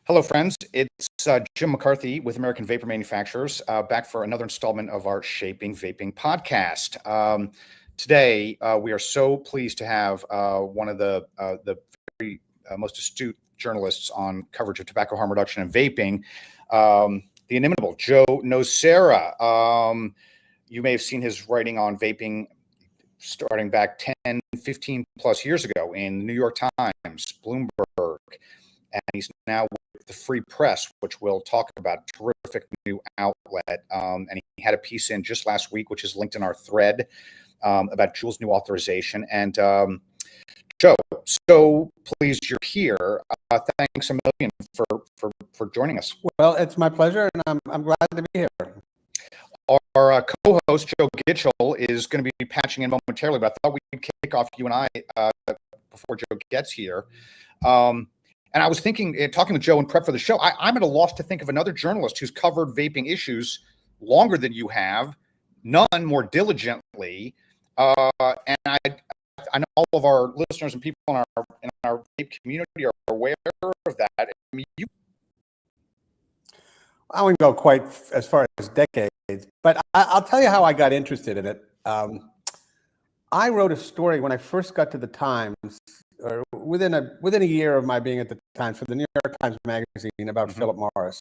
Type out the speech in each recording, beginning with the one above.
Hello, friends. It's Jim McCarthy with American Vapor Manufacturers, back for another installment of our Shaping Vaping podcast. Today, we are so pleased to have one of the very most astute journalists on coverage of tobacco harm reduction and vaping, the inimitable Joe Nocera. You may have seen his writing on vaping starting back 10, 15 plus years ago in the New York Times, Bloomberg, and he's now with the Free Press, which we'll talk about. Terrific new outlet. And he had a piece in just last week, which is linked in our thread, about Juul's new authorization. And Joe, so pleased you're here. Thanks a million for joining us. Well, it's my pleasure, and I'm glad to be here. Our co-host, Joe Gitchell, is going to be patching in momentarily, but I thought we'd kick off you and I before Joe gets here. And I was thinking, talking with Joe in prep for the show, I'm at a loss to think of another journalist who's covered vaping issues longer than you have, none more diligently. And I know all of our listeners and people in our vape community are aware of that. I mean, I wouldn't go quite as far as decades, but I'll tell you how I got interested in it. I wrote a story when I first got to the Times, or within a year of my being at the Times, for the New York Times Magazine about Philip Morris,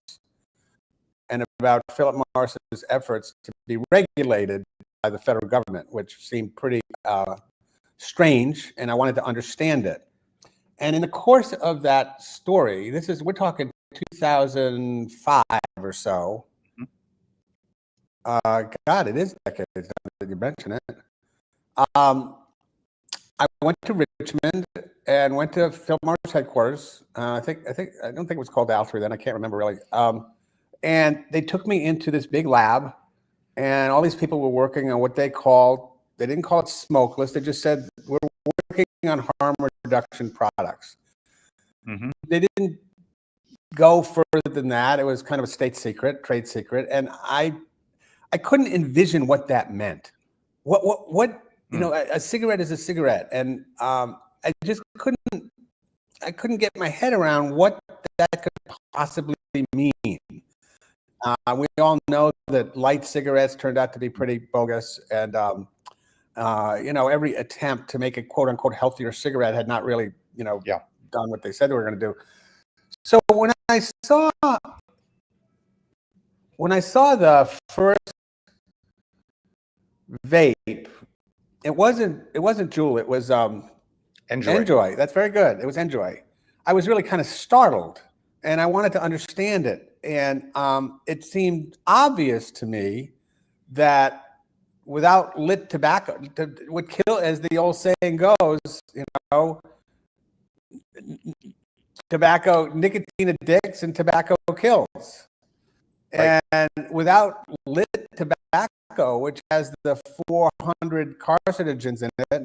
and about Philip Morris's efforts to be regulated by the federal government, which seemed pretty strange, and I wanted to understand it. And in the course of that story, we're talking 2005 or so. God, it is decades now that you mention it. I went to Richmond and went to Philip Morris headquarters. I don't think it was called Altry then. I can't remember really. And they took me into this big lab, and all these people were working on what they didn't call it smokeless. They just said, we're working on harm reduction products. Mm-hmm. They didn't go further than that. It was kind of a trade secret. And I couldn't envision what that meant. What you know, a cigarette is a cigarette. And I just couldn't get my head around what that could possibly mean. We all know that light cigarettes turned out to be pretty bogus, and you know, every attempt to make a quote unquote healthier cigarette had not really, done what they said they were going to do. So when I saw the first vape, it wasn't Juul, it was Enjoy. That's very good. It was Enjoy. I was really kind of startled, and I wanted to understand it. And it seemed obvious to me that without lit tobacco would kill, as the old saying goes, tobacco, nicotine addicts and tobacco kills. Right. And without lit tobacco, which has the 400 carcinogens in it,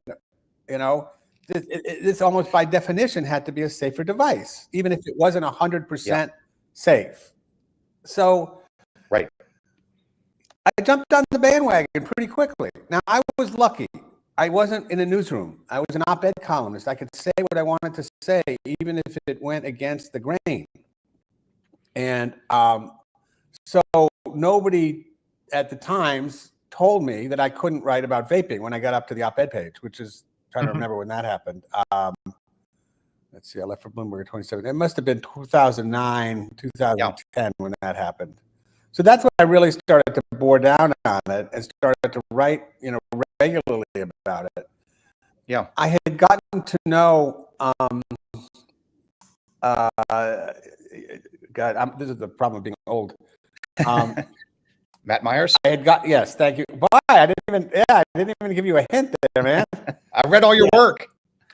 this almost by definition had to be a safer device, even if it wasn't 100% safe. So right, I jumped on the bandwagon pretty quickly. Now, I was lucky. I wasn't in a newsroom. I was an op-ed columnist. I could say what I wanted to say, even if it went against the grain. And so nobody at the Times told me that I couldn't write about vaping when I got up to the op-ed page, which is, trying to remember when that happened. Let's see, I left for Bloomberg in 2017. It must have been 2009, 2010 when that happened. So that's when I really started to bore down on it and started to write, regularly about it. Yeah. I had gotten to know, this is the problem of being old. Matt Myers? Yes, thank you. But I didn't even give you a hint there, man. I read all your work.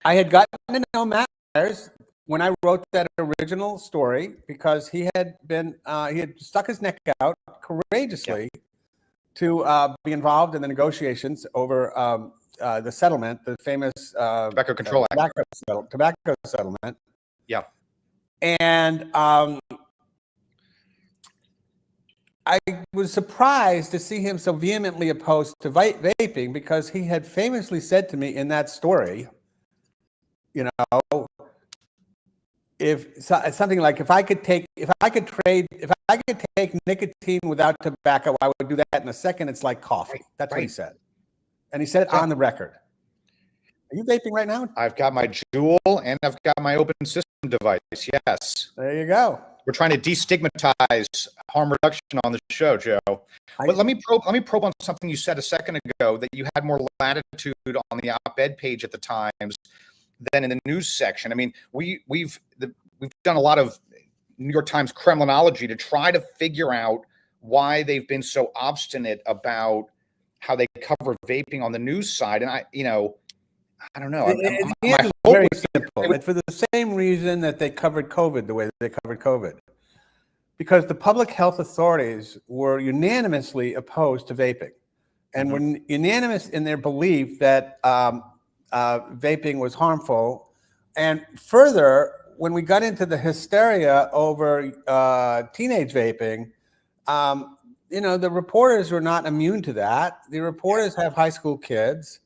I had gotten to know Matt Myers when I wrote that original story, because he had stuck his neck out courageously to be involved in the negotiations over the settlement, the famous Tobacco Control Act. Tobacco settlement. Yeah. And I was surprised to see him so vehemently opposed to vaping, because he had famously said to me in that story, something like if I could take nicotine without tobacco, I would do that in a second. It's like coffee. That's what he said, and he said it on the record. Are you vaping right now? I've got my Juul and I've got my open system device. Yes. There you go. We're trying to destigmatize harm reduction on the show, Joe. But let me probe on something you said a second ago, that you had more latitude on the op-ed page at the Times than in the news section. I mean, we've done a lot of New York Times Kremlinology to try to figure out why they've been so obstinate about how they cover vaping on the news side. And I don't know. It's very simple. And for the same reason that they covered COVID the way they covered COVID. Because the public health authorities were unanimously opposed to vaping and were unanimous in their belief that vaping was harmful. And further, when we got into the hysteria over teenage vaping, the reporters were not immune to that. The reporters have high school kids.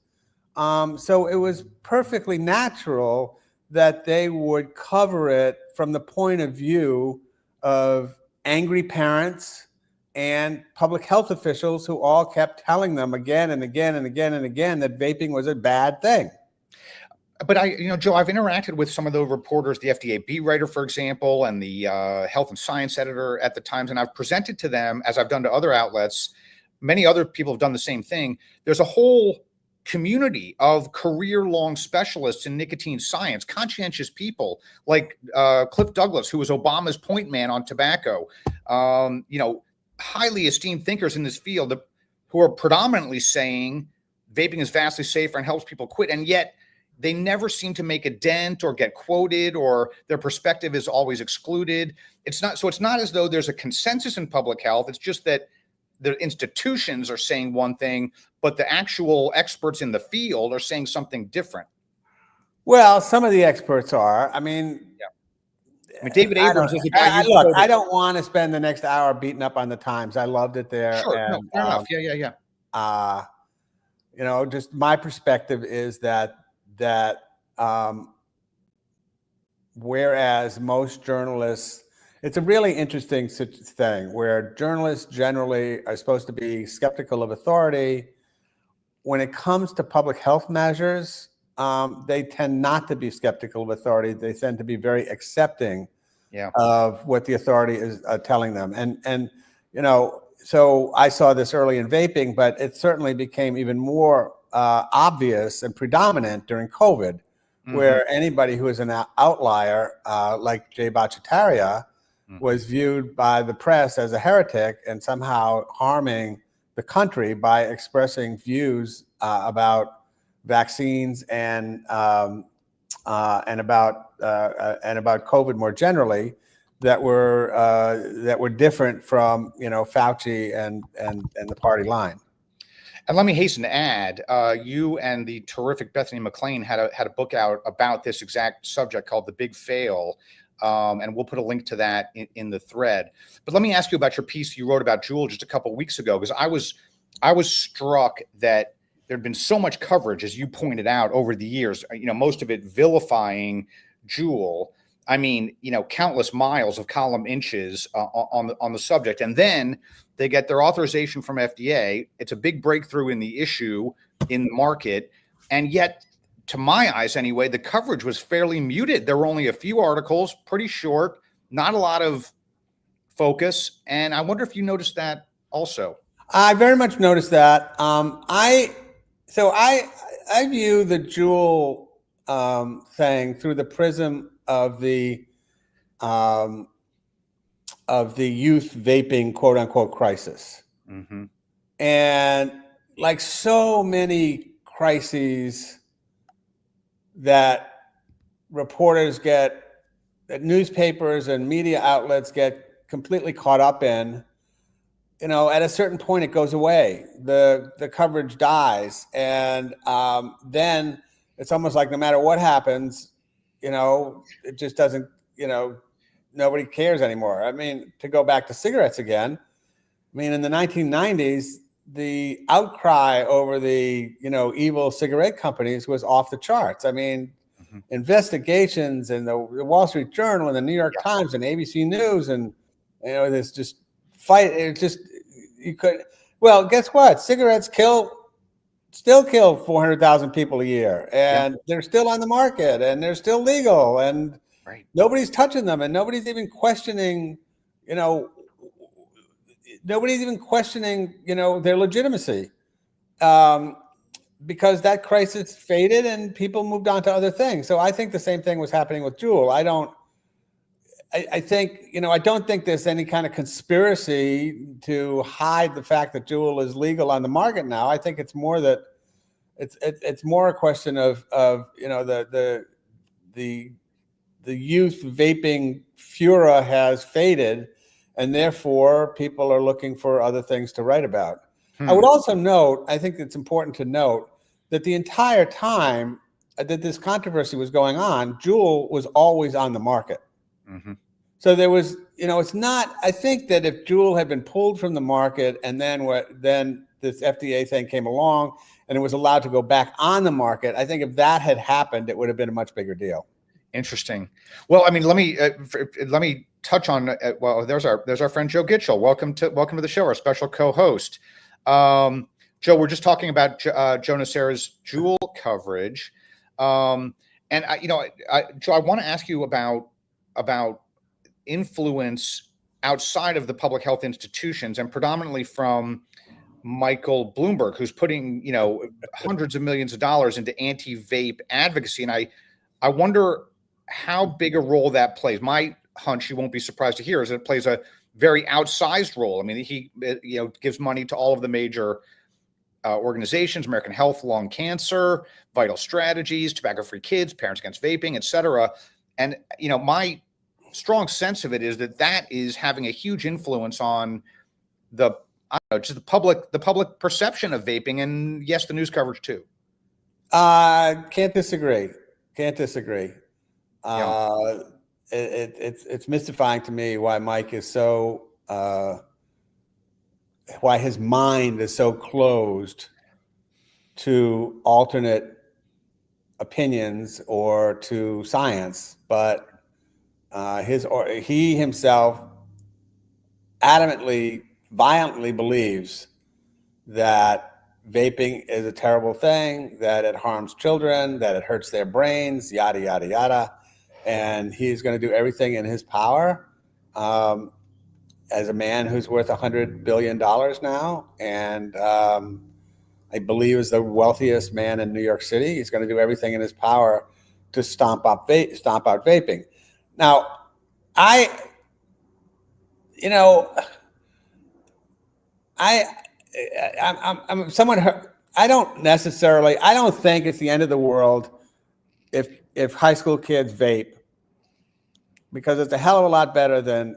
So it was perfectly natural that they would cover it from the point of view of angry parents and public health officials who all kept telling them again and again and again and again that vaping was a bad thing. But Joe, I've interacted with some of the reporters, the FDA beat writer, for example, and the health and science editor at the Times, and I've presented to them, as I've done to other outlets. Many other people have done the same thing. There's a whole community of career-long specialists in nicotine science, conscientious people like Cliff Douglas, who was Obama's point man on tobacco, highly esteemed thinkers in this field who are predominantly saying vaping is vastly safer and helps people quit. And yet they never seem to make a dent or get quoted, or their perspective is always excluded. It's not as though there's a consensus in public health. It's just that the institutions are saying one thing, but the actual experts in the field are saying something different. Well, some of the experts are. I mean, David Abrams is a guy. Look, I don't want to spend the next hour beating up on the Times. I loved it there. Sure, fair enough. Yeah. Just my perspective is that whereas most journalists, it's a really interesting thing where journalists generally are supposed to be skeptical of authority. When it comes to public health measures, they tend not to be skeptical of authority. They tend to be very accepting of what the authority is telling them. And so I saw this early in vaping, but it certainly became even more obvious and predominant during COVID, where anybody who is an outlier, like Jay Bhattacharya, was viewed by the press as a heretic and somehow harming the country by expressing views about vaccines and about COVID more generally that were different from Fauci and the party line. And let me hasten to add, you and the terrific Bethany McLean had a book out about this exact subject called The Big Fail. And we'll put a link to that in the thread. But let me ask you about your piece you wrote about Juul just a couple of weeks ago, because I was struck that there'd been so much coverage, as you pointed out, over the years, most of it vilifying Juul. I mean, countless miles of column inches on the subject. And then they get their authorization from FDA. It's a big breakthrough in the issue in the market. And yet, to my eyes anyway, the coverage was fairly muted. There were only a few articles, pretty short, not a lot of focus. And I wonder if you noticed that also. I very much noticed that. I view the Juul thing through the prism of the youth vaping quote unquote crisis. And like so many crises that reporters that newspapers and media outlets get completely caught up in, at a certain point it goes away. The coverage dies, and then it's almost like no matter what happens, it just doesn't, nobody cares anymore. I mean, to go back to cigarettes again, in the 1990s, the outcry over the evil cigarette companies was off the charts. I mean, investigations and the Wall Street Journal and the New York Times and ABC News and this just fight. It just you could. Well, guess what? Cigarettes still kill 400,000 people a year, and they're still on the market, and they're still legal, and nobody's touching them, and nobody's even questioning. Nobody's even questioning. Their legitimacy. Because that crisis faded and people moved on to other things. So I think the same thing was happening with Juul. I don't think there's any kind of conspiracy to hide the fact that Juul is legal on the market now. I think it's more that it's more a question of the youth vaping furor has faded, and therefore people are looking for other things to write about. I would also note, I think it's important to note that the entire time that this controversy was going on, Juul was always on the market. So there was, it's not, I think that if Juul had been pulled from the market and then this FDA thing came along and it was allowed to go back on the market, I think if that had happened, it would have been a much bigger deal. Interesting. Well, I mean, let me touch on, well, there's our friend Joe Gitchell. Welcome to the show, our special co-host. Joe, we're just talking about Joe Nocera's Juul coverage. And Joe, I want to ask you about influence outside of the public health institutions and predominantly from Michael Bloomberg, who's putting, hundreds of millions of dollars into anti-vape advocacy. And I wonder how big a role that plays. My hunch, you won't be surprised to hear, is that it plays a very outsized role. I mean, he gives money to all of the major organizations: American Health, Lung Cancer, Vital Strategies, Tobacco Free Kids, Parents Against Vaping, etc. And my strong sense of it is that is having a huge influence on just the public perception of vaping, and yes, the news coverage too. Can't disagree. It's mystifying to me why Mike is so why his mind is so closed to alternate opinions or to science, but he himself adamantly, violently believes that vaping is a terrible thing, that it harms children, that it hurts their brains, yada, yada, yada. And he's going to do everything in his power as a man who's worth $100 billion now. And I believe is the wealthiest man in New York City. He's going to do everything in his power to stomp out vaping. Now, I'm somewhat. I don't think it's the end of the world if high school kids vape, because it's a hell of a lot better than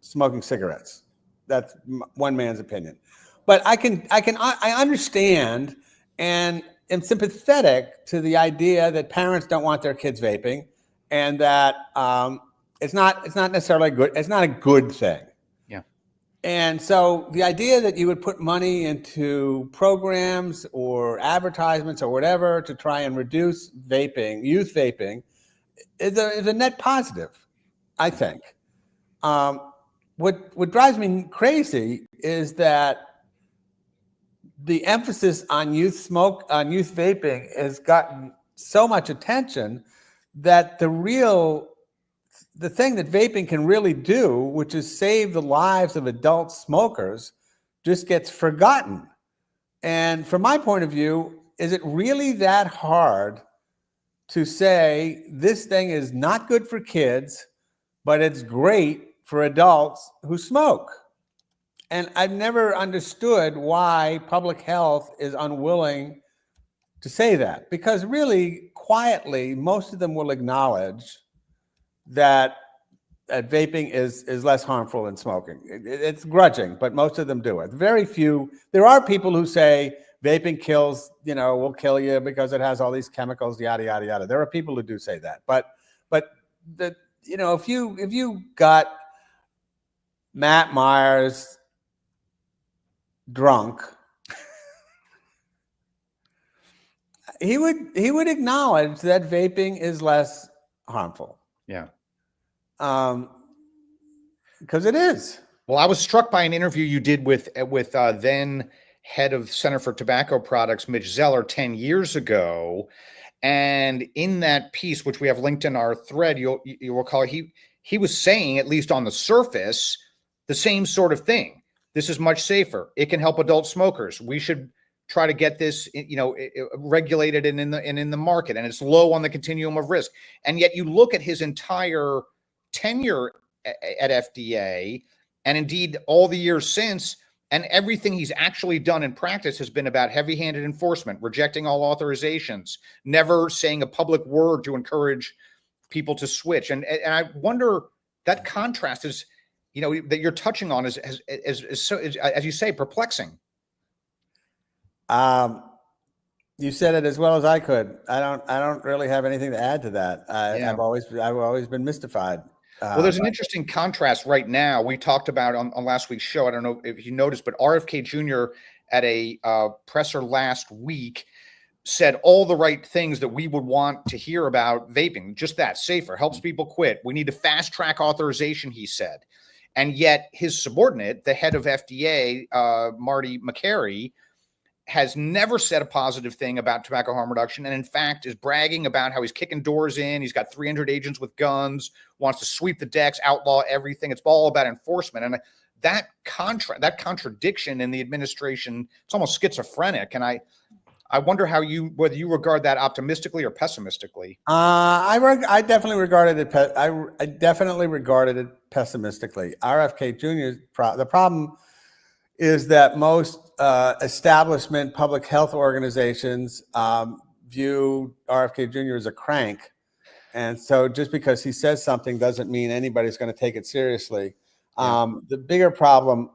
smoking cigarettes. That's one man's opinion. But I understand and am sympathetic to the idea that parents don't want their kids vaping, and that it's not necessarily good. It's not a good thing. Yeah. And so the idea that you would put money into programs or advertisements or whatever to try and reduce vaping, youth vaping, is a net positive, I think. What drives me crazy is that the emphasis on youth vaping has gotten so much attention that the thing that vaping can really do, which is save the lives of adult smokers, just gets forgotten. And from my point of view, is it really that hard to say this thing is not good for kids, but it's great for adults who smoke? And I've never understood why public health is unwilling to say that, because really quietly, most of them will acknowledge that vaping is less harmful than smoking. It's grudging, but most of them do it. Very few. There are people who say vaping kills, will kill you because it has all these chemicals, yada, yada, yada. There are people who do say that. But if you got Matt Myers drunk, he would acknowledge that vaping is less harmful. Yeah. Because it is. Well, I was struck by an interview you did with then head of Center for Tobacco Products, Mitch Zeller, 10 years ago. And in that piece, which we have linked in our thread, you'll recall he was saying, at least on the surface, the same sort of thing. This is much safer. It can help adult smokers. We should try to get this, regulated and in the market, and it's low on the continuum of risk. And yet, you look at his entire tenure at FDA, and indeed all the years since, and everything he's actually done in practice has been about heavy-handed enforcement, rejecting all authorizations, never saying a public word to encourage people to switch. And I wonder, that contrast is, that you're touching on is so, as you say, perplexing. You said it as well as I could. I don't really have anything to add to that. I've always been mystified. Well, there's an interesting contrast right now. We talked about on last week's show. I don't know if you noticed, but RFK Jr. at a presser last week said all the right things that we would want to hear about vaping. Just that, safer, helps people quit. We need to fast track authorization, he said. And yet his subordinate, the head of FDA, Marty McCary, has never said a positive thing about tobacco harm reduction, and in fact is bragging about how he's kicking doors in. He's got 300 agents with guns, wants to sweep the decks, outlaw everything. It's all about enforcement. And that contradiction in the administration, it's almost schizophrenic. And I wonder whether you regard that optimistically or pessimistically. I definitely regarded it. I definitely regarded it pessimistically. RFK Jr. The problem is that most establishment public health organizations view RFK Jr. as a crank. And so just because he says something doesn't mean anybody's going to take it seriously. The bigger problem,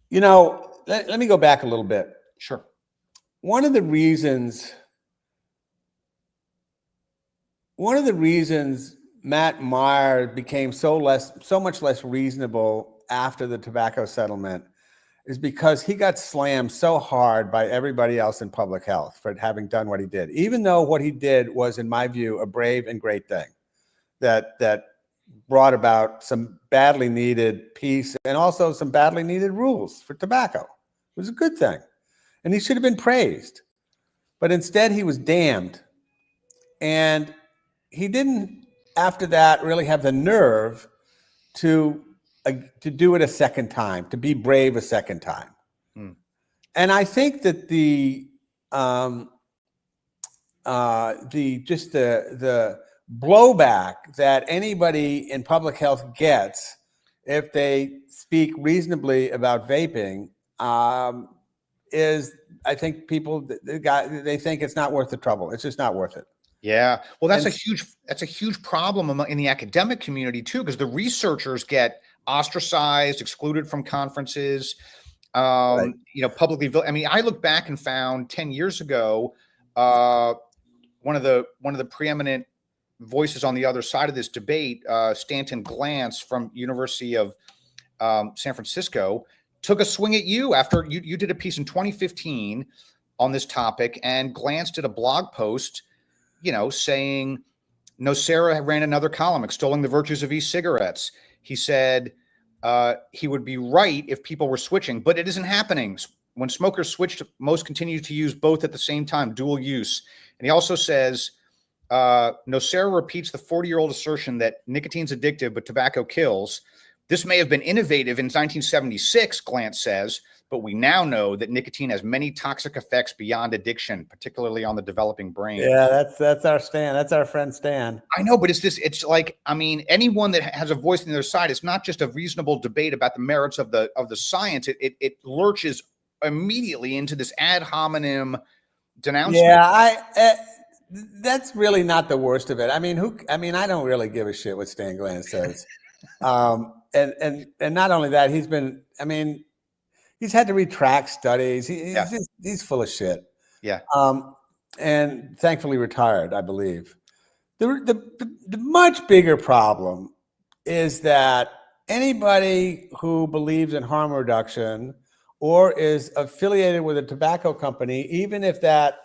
let me go back a little bit. Sure. One of the reasons Matt Meyer became so much less reasonable after the tobacco settlement is because he got slammed so hard by everybody else in public health for having done what he did, even though what he did was, in my view, a brave and great thing that brought about some badly needed peace and also some badly needed rules for tobacco. It was a good thing. And he should have been praised. But instead, he was damned. And he didn't, after that, really have the nerve to do it a second time, to be brave a second time. And I think that the blowback that anybody in public health gets if they speak reasonably about vaping is, I think they think it's not worth the trouble. It's just not worth it. Yeah. Well, that's a huge problem in the academic community too, because the researchers get ostracized, excluded from conferences, Right. Publicly. I mean, I look back and found 10 years ago, one of the preeminent voices on the other side of this debate, Stanton Glantz from University of San Francisco, took a swing at you after you did a piece in 2015 on this topic, and Glantz did a blog post, saying Nocera ran another column extolling the virtues of e-cigarettes. He said he would be right if people were switching, but it isn't happening. When smokers switched, most continue to use both at the same time, dual use. And he also says, Nocera repeats the 40-year-old assertion that nicotine's addictive, but tobacco kills. This may have been innovative in 1976, Glantz says, but we now know that nicotine has many toxic effects beyond addiction, particularly on the developing brain. Yeah, that's our Stan. That's our friend Stan. I know, but it's like, I mean, anyone that has a voice on their side, it's not just a reasonable debate about the merits of the science. It lurches immediately into this ad hominem denouncement. Yeah, that's really not the worst of it. I mean, I don't really give a shit what Stan Glantz says. And not only that, he's had to retract studies. He's full of shit. Yeah. And thankfully retired, I believe. The much bigger problem is that anybody who believes in harm reduction or is affiliated with a tobacco company, even if that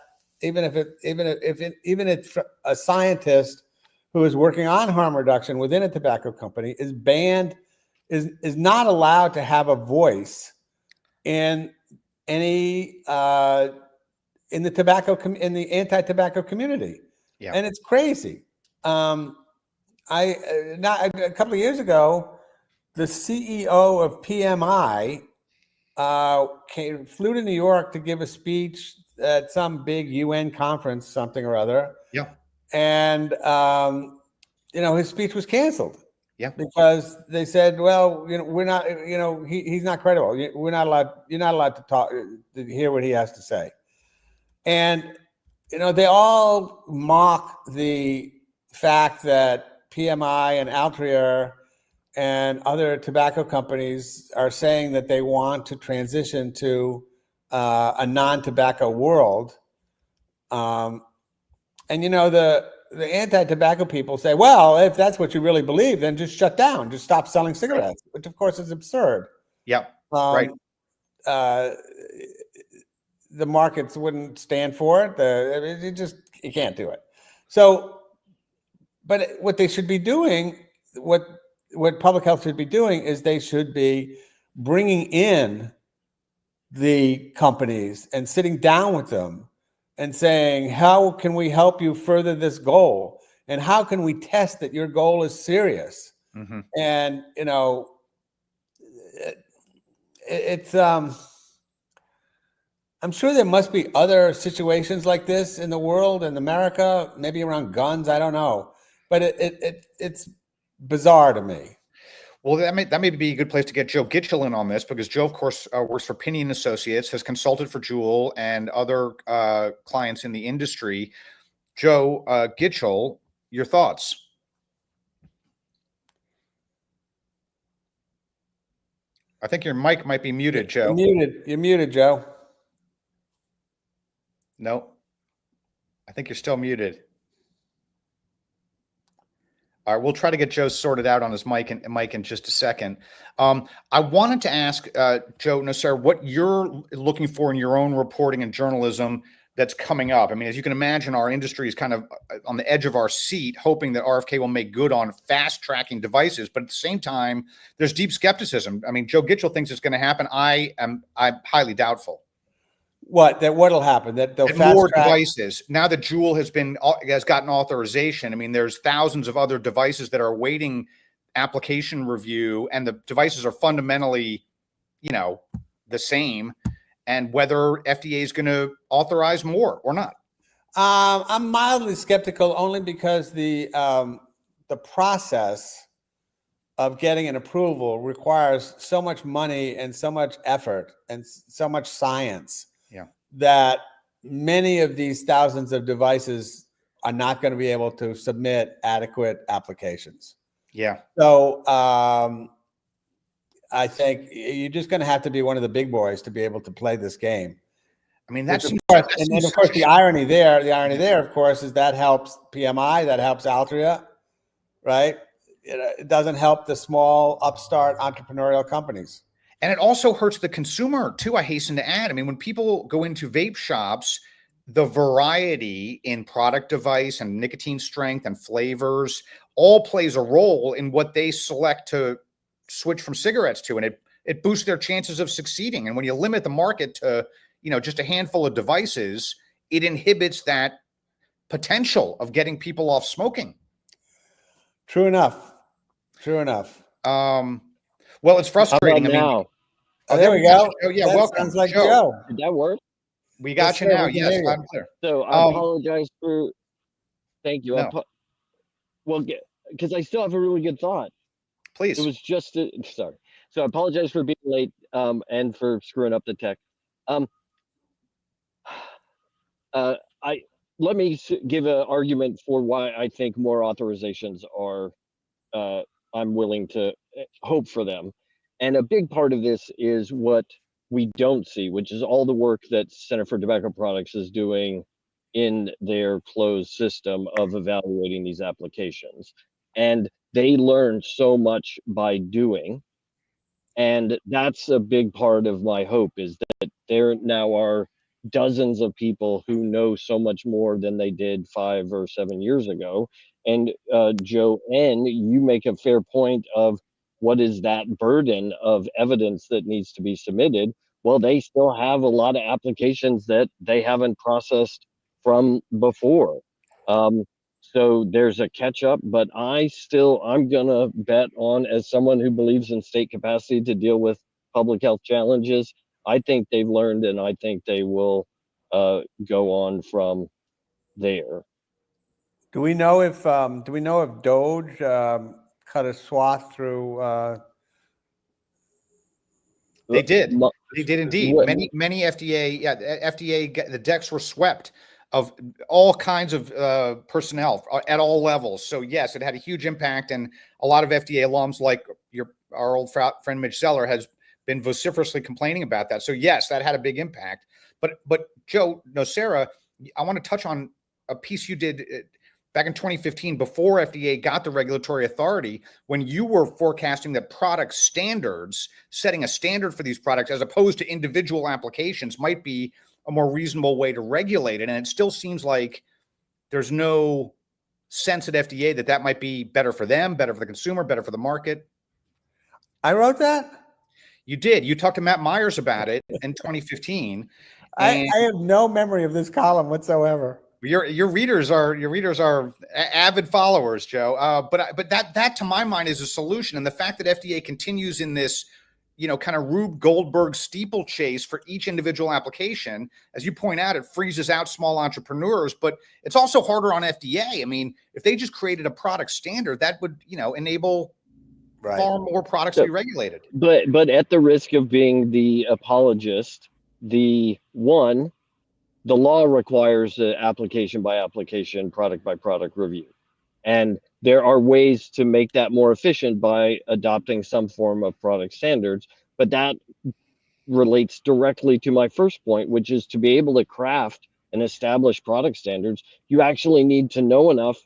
even if it's a scientist who is working on harm reduction within a tobacco company, is banned, is not allowed to have a voice in any in the anti-tobacco community. Yeah. And it's crazy. Not a couple of years ago, the CEO of PMI flew to New York to give a speech at some big UN conference, something or other. Yeah. And his speech was canceled. Yeah. Because they said, well, we're not, he's not credible. You're not allowed to talk, to hear what he has to say. And they all mock the fact that PMI and Altria and other tobacco companies are saying that they want to transition to a non-tobacco world. And the anti-tobacco people say, well, if that's what you really believe, then just shut down, just stop selling cigarettes, which of course is absurd. Yeah. Right. The markets wouldn't stand for it. You can't do it. So, but what they should be doing, what public health should be doing, is they should be bringing in the companies and sitting down with them and saying, how can we help you further this goal? And how can we test that your goal is serious? Mm-hmm. And, it's, I'm sure there must be other situations like this in the world, in America, maybe around guns. I don't know, but it's bizarre to me. Well, that may be a good place to get Joe Gitchell in on this, because Joe, of course, works for Pinion Associates, has consulted for Juul and other clients in the industry. Joe Gitchell, your thoughts? I think your mic might be muted, Joe. You're muted, Joe. No, I think you're still muted. All right, we'll try to get Joe sorted out on his mic in just a second. I wanted to ask Joe Nocera what you're looking for in your own reporting and journalism that's coming up. I mean, as you can imagine, our industry is kind of on the edge of our seat, hoping that RFK will make good on fast tracking devices. But at the same time, there's deep skepticism. I mean, Joe Gitchell thinks it's going to happen. I'm highly doubtful. What'll happen? That they'll fast more track devices. Now that Juul has gotten authorization. I mean, there's thousands of other devices that are awaiting application review, and the devices are fundamentally, the same. And whether FDA is going to authorize more or not. I'm mildly skeptical, only because the process of getting an approval requires so much money and so much effort and so much science. Yeah. That many of these thousands of devices are not going to be able to submit adequate applications. Yeah. So I think you're just going to have to be one of the big boys to be able to play this game. I mean, that's of course, the irony there, of course, is that helps PMI, that helps Altria, right? It doesn't help the small upstart entrepreneurial companies. And it also hurts the consumer too, I hasten to add. I mean, when people go into vape shops, the variety in product device and nicotine strength and flavors all plays a role in what they select to switch from cigarettes to. And it boosts their chances of succeeding. And when you limit the market to, just a handful of devices, it inhibits that potential of getting people off smoking. True enough. Well, it's frustrating. Now? There we go. Oh, yeah, that welcome. Sounds like Joe. Did that work? We got you now. Yes, I'm clear. So I apologize for. Thank you. No. Well, because I still have a really good thought. Please. It was just sorry. So I apologize for being late and for screwing up the tech. Let me give an argument for why I think more authorizations are. I'm willing to hope for them. And a big part of this is what we don't see, which is all the work that Center for Tobacco Products is doing in their closed system of evaluating these applications. And they learn so much by doing. And that's a big part of my hope, is that there now are dozens of people who know so much more than they did 5 or 7 years ago. And Joe N., you make a fair point of what is that burden of evidence that needs to be submitted. Well, they still have a lot of applications that they haven't processed from before. So there's a catch up, but I'm gonna bet on, as someone who believes in state capacity to deal with public health challenges, I think they've learned, and I think they will go on from there. Do we know if Doge cut a swath through? They did. Mo- They did indeed. what- Many FDA, the decks were swept of all kinds of personnel at all levels. So yes, it had a huge impact, and a lot of FDA alums, like our old friend Mitch Zeller, has been vociferously complaining about that. So yes, that had a big impact. But Joe Nocera, I want to touch on a piece you did back in 2015, before FDA got the regulatory authority, when you were forecasting that product standards, setting a standard for these products as opposed to individual applications, might be a more reasonable way to regulate it. And it still seems like there's no sense at FDA that might be better for them, better for the consumer, better for the market. I wrote that. You did. You talked to Matt Myers about it in 2015. I have no memory of this column whatsoever. Your readers are avid followers, Joe. But that to my mind is a solution, and the fact that FDA continues in this, kind of Rube Goldberg steeplechase for each individual application, as you point out, it freezes out small entrepreneurs, but it's also harder on FDA. I mean, if they just created a product standard, that would enable far more products to be regulated. But at the risk of being the apologist, the law requires an application by application, product by product review. And there are ways to make that more efficient by adopting some form of product standards. But that relates directly to my first point, which is to be able to craft and establish product standards, you actually need to know enough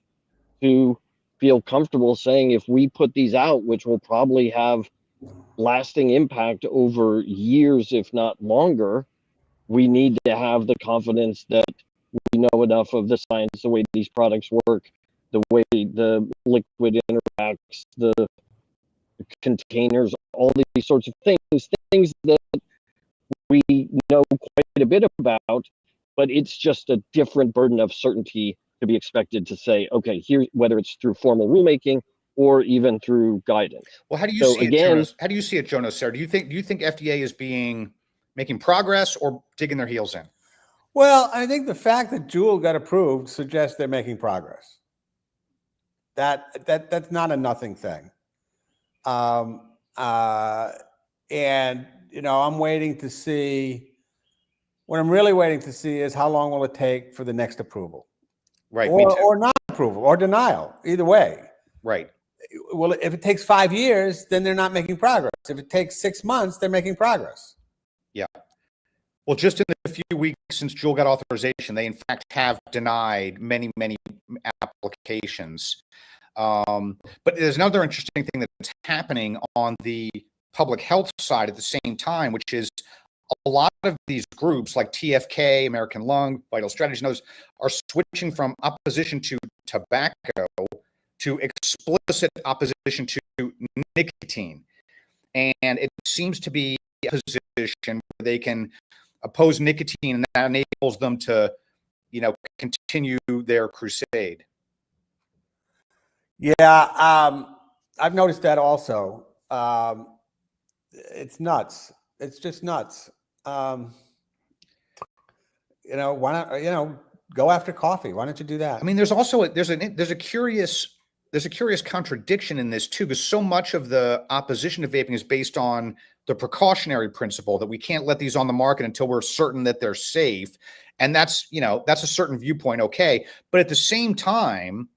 to feel comfortable saying, if we put these out, which will probably have lasting impact over years, if not longer, we need to have the confidence that we know enough of the science, the way these products work, the way the liquid interacts, the containers, all these sorts of things that we know quite a bit about, but it's just a different burden of certainty to be expected to say, okay, here, whether it's through formal rulemaking or even through guidance. Well, how do you see it, Joe Nocera? Do you think FDA is making progress or digging their heels in? Well, I think the fact that Juul got approved suggests they're making progress. That's not a nothing thing. And I'm waiting to see. What I'm really waiting to see is how long will it take for the next approval, right? Or not approval or denial. Either way, right. Well, if it takes 5 years, then they're not making progress. If it takes 6 months, they're making progress. Yeah. Well, just in the few weeks since Juul got authorization, they in fact have denied many applications. But there's another interesting thing that's happening on the public health side at the same time, which is a lot of these groups like TFK, American Lung, Vital Strategies, and those are switching from opposition to tobacco to explicit opposition to nicotine. And it seems to be a position where they can oppose nicotine, and that enables them to, continue their crusade. Yeah, I've noticed that also. It's nuts. It's just nuts. Why not? Go after coffee. Why don't you do that? I mean, there's also there's a curious contradiction in this too, because so much of the opposition to vaping is based on the precautionary principle that we can't let these on the market until we're certain that they're safe, and that's a certain viewpoint, okay. But at the same time,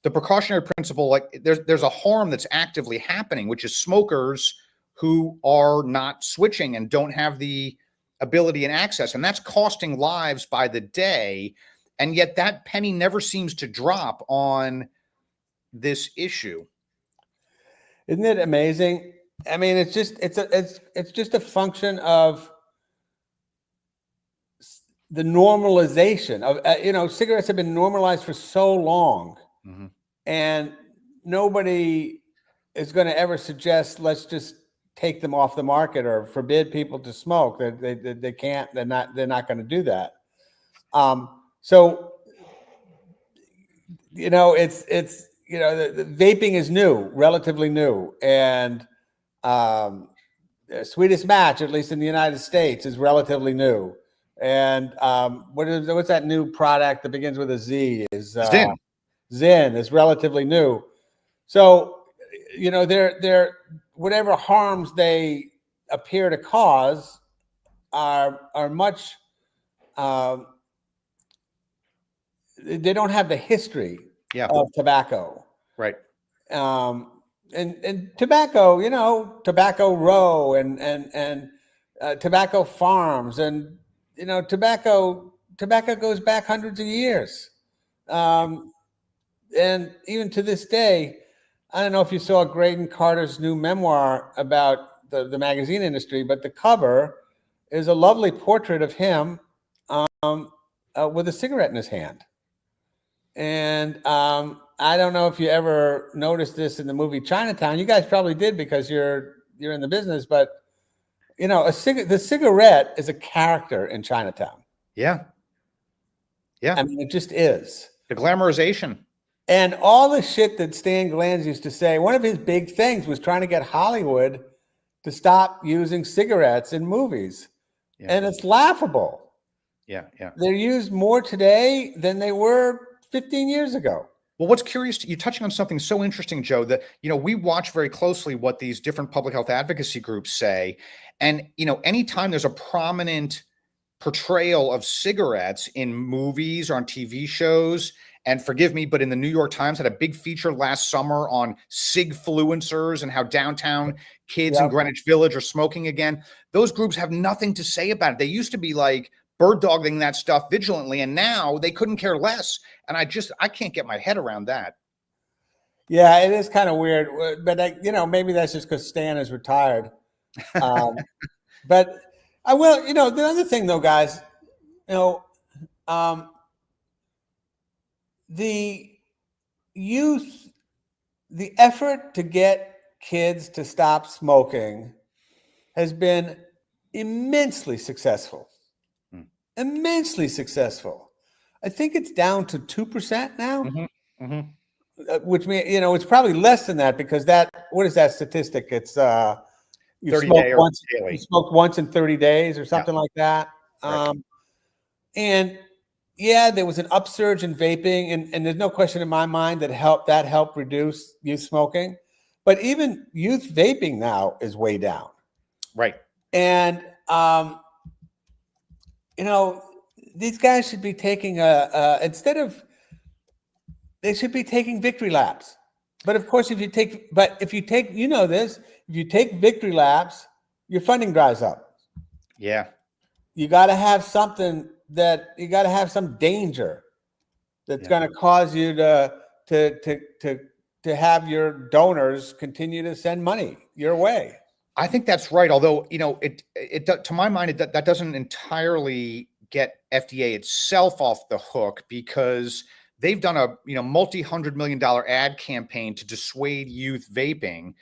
the precautionary principle, like there's a harm that's actively happening, which is smokers who are not switching and don't have the ability and access, and that's costing lives by the day. And yet that penny never seems to drop on this issue. Isn't it amazing? I mean, it's just a function of the normalization of, cigarettes have been normalized for so long, Mm-hmm. and nobody is going to ever suggest let's just take them off the market or forbid people to smoke. They can't. They're not going to do that. So the vaping is new, relatively new, and the Sweetest Match, at least in the United States, is relatively new. And what's that new product that begins with a Z? Is Zyn. Zyn is relatively new. So, they're whatever harms they appear to cause are much. They don't have the history of tobacco, right? And tobacco, Tobacco Row and tobacco farms, and tobacco goes back hundreds of years. And even to this day, I don't know if you saw Graydon Carter's new memoir about the magazine industry, but the cover is a lovely portrait of him with a cigarette in his hand. And I don't know if you ever noticed this in the movie Chinatown. You guys probably did because you're in the business, but the cigarette is a character in Chinatown. Yeah. I mean, it just is. The glamorization. And all the shit that Stan Glantz used to say, one of his big things was trying to get Hollywood to stop using cigarettes in movies. Yeah. And it's laughable. Yeah. They're used more today than they were 15 years ago. Well, what's curious, you're touching on something so interesting, Joe, that, we watch very closely what these different public health advocacy groups say. And, anytime there's a prominent portrayal of cigarettes in movies or on TV shows, and forgive me, but in the New York Times had a big feature last summer on cigfluencers and how downtown kids in Greenwich Village are smoking again. Those groups have nothing to say about it. They used to be like bird dogging that stuff vigilantly, and now they couldn't care less. And I can't get my head around that. Yeah, it is kind of weird, but maybe that's just because Stan is retired. But I will, the other thing though, guys, the youth, the effort to get kids to stop smoking has been immensely successful. Immensely successful. I think it's down to 2% now, which means, it's probably less than that because what is that statistic? It's you smoked once in 30 days or something like that. Right. And yeah, there was an upsurge in vaping, and there's no question in my mind that helped reduce youth smoking. But even youth vaping now is way down. Right. And these guys should be taking they should be taking victory laps. But of course, if you take victory laps, your funding dries up. Yeah. You got to have something you got to have some danger that's going to cause you to have your donors continue to send money your way. I think that's right. Although, it to my mind, that doesn't entirely get FDA itself off the hook, because they've done a, multi-$100 million ad campaign to dissuade youth vaping.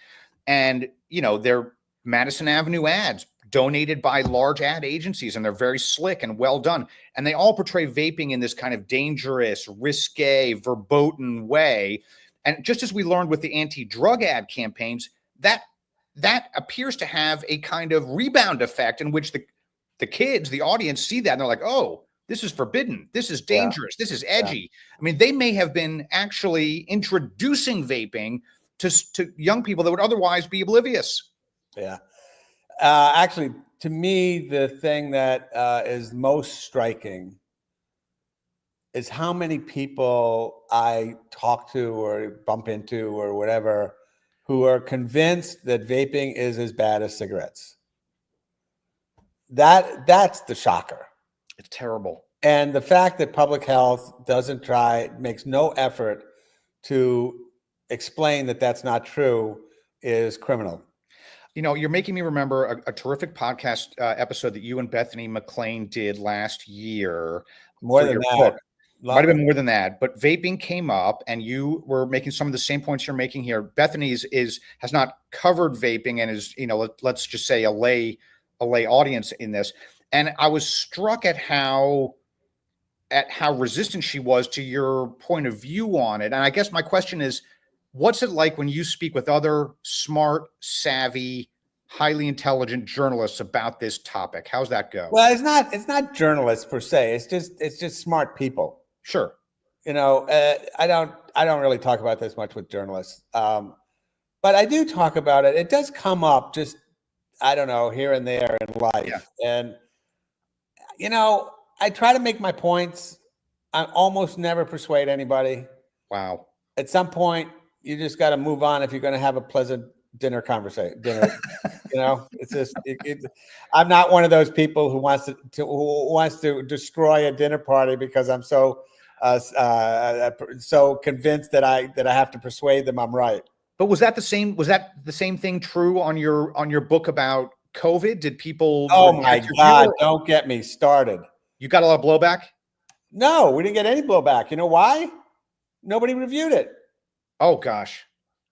And, they're Madison Avenue ads donated by large ad agencies, and they're very slick and well done. And they all portray vaping in this kind of dangerous, risque, verboten way. And just as we learned with the anti-drug ad campaigns, that appears to have a kind of rebound effect in which the kids, the audience, see that and they're like, oh, this is forbidden. This is dangerous. This is edgy. Yeah. I mean, they may have been actually introducing vaping to young people that would otherwise be oblivious. Yeah. Actually, to me, the thing that is most striking is how many people I talk to or bump into or whatever who are convinced that vaping is as bad as cigarettes. That's the shocker. It's terrible. And the fact that public health makes no effort to explain that that's not true is criminal. You know, you're making me remember a terrific podcast episode that you and Bethany McLean did last year More for than your that. book. Might have been more than that, but vaping came up, and you were making some of the same points you're making here. Bethany's has not covered vaping and is, you know, let's just say a lay audience in this. And I was struck at how resistant she was to your point of view on it. And I guess my question is, what's it like when you speak with other smart, savvy, highly intelligent journalists about this topic? How's that go? Well, it's not journalists per se. It's just smart people. Sure. You know, I don't really talk about this much with journalists, but I do talk about it. It does come up, just I don't know, here and there in life, and you know, I try to make my points. I almost never persuade anybody. Wow. At some point, you just got to move on if you're going to have a pleasant dinner conversation. You know, it's just I'm not one of those people who wants to destroy a dinner party because I'm so convinced that I have to persuade them I'm right. But was that the same thing true on your book about COVID? Did people? Oh my God! Don't get me started. You got a lot of blowback? No, we didn't get any blowback. You know why? Nobody reviewed it. Oh gosh.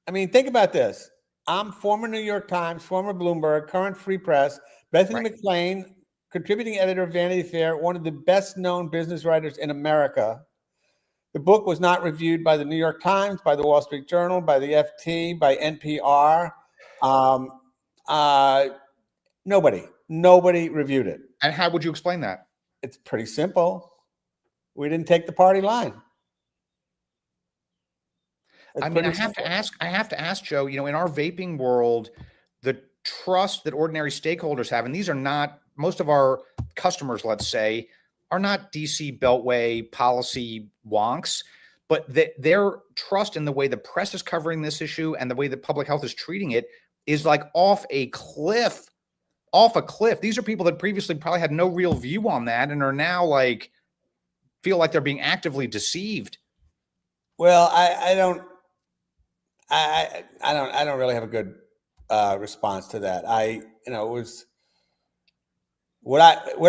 I mean, think about this. I'm former New York Times, former Bloomberg, current Free Press, Bethany McLean, contributing editor of Vanity Fair, one of the best known business writers in America. The book was not reviewed by the New York Times, by the Wall Street Journal, by the FT, by NPR. Nobody reviewed it. And how would you explain that? It's pretty simple. We didn't take the party line. I mean, I have to ask, Joe, you know, in our vaping world, the trust that ordinary stakeholders have, and these are not, most of our customers, let's say, are not DC Beltway policy wonks, but their trust in the way the press is covering this issue and the way that public health is treating it is like off a cliff. These are people that previously probably had no real view on that and are now like, feel like they're being actively deceived. Well, I don't really have a good response to that. It was what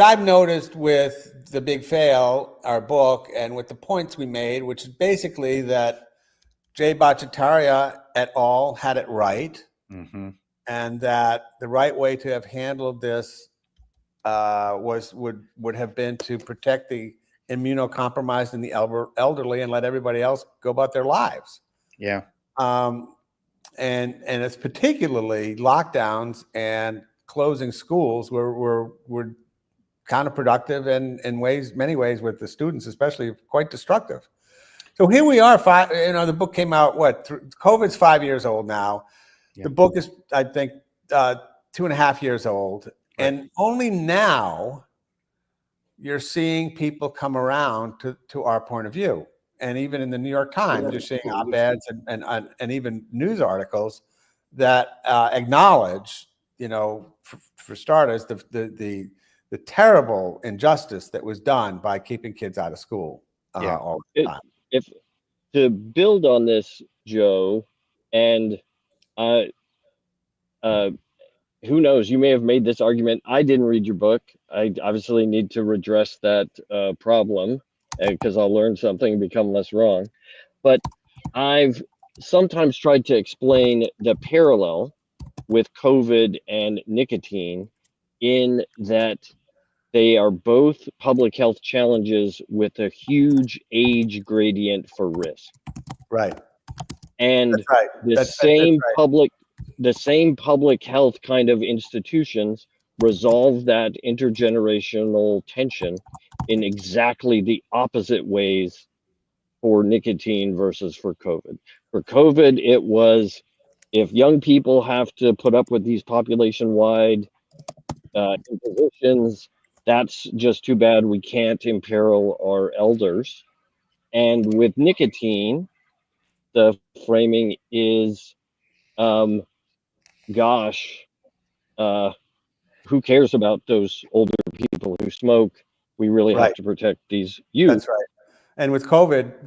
I've noticed with The Big Fail, our book, and with the points we made, which is basically that Jay Bhattacharya et al. Had it right, and that the right way to have handled this would have been to protect the immunocompromised and the elderly and let everybody else go about their lives. Yeah. And it's particularly lockdowns and closing schools were counterproductive and in many ways with the students, especially quite destructive. So here we are. The book came out, COVID's 5 years old now. Yeah. The book is, I think, 2.5 years old. Right. And only now you're seeing people come around to our point of view. And even in the New York Times, you're seeing op-eds and even news articles that acknowledge, you know, for starters, the terrible injustice that was done by keeping kids out of school all the time. If to build on this, Joe, and who knows, you may have made this argument. I didn't read your book. I obviously need to redress that problem because I'll learn something and become less wrong. But I've sometimes tried to explain the parallel with COVID and nicotine in that they are both public health challenges with a huge age gradient for risk. Right. And that's right. The same public health kind of institutions resolve that intergenerational tension in exactly the opposite ways for nicotine versus for COVID. For COVID, it was if young people have to put up with these population-wide impositions, that's just too bad. We can't imperil our elders. And with nicotine, the framing is, who cares about those older people who smoke? We really have to protect these youth. That's right. And with COVID,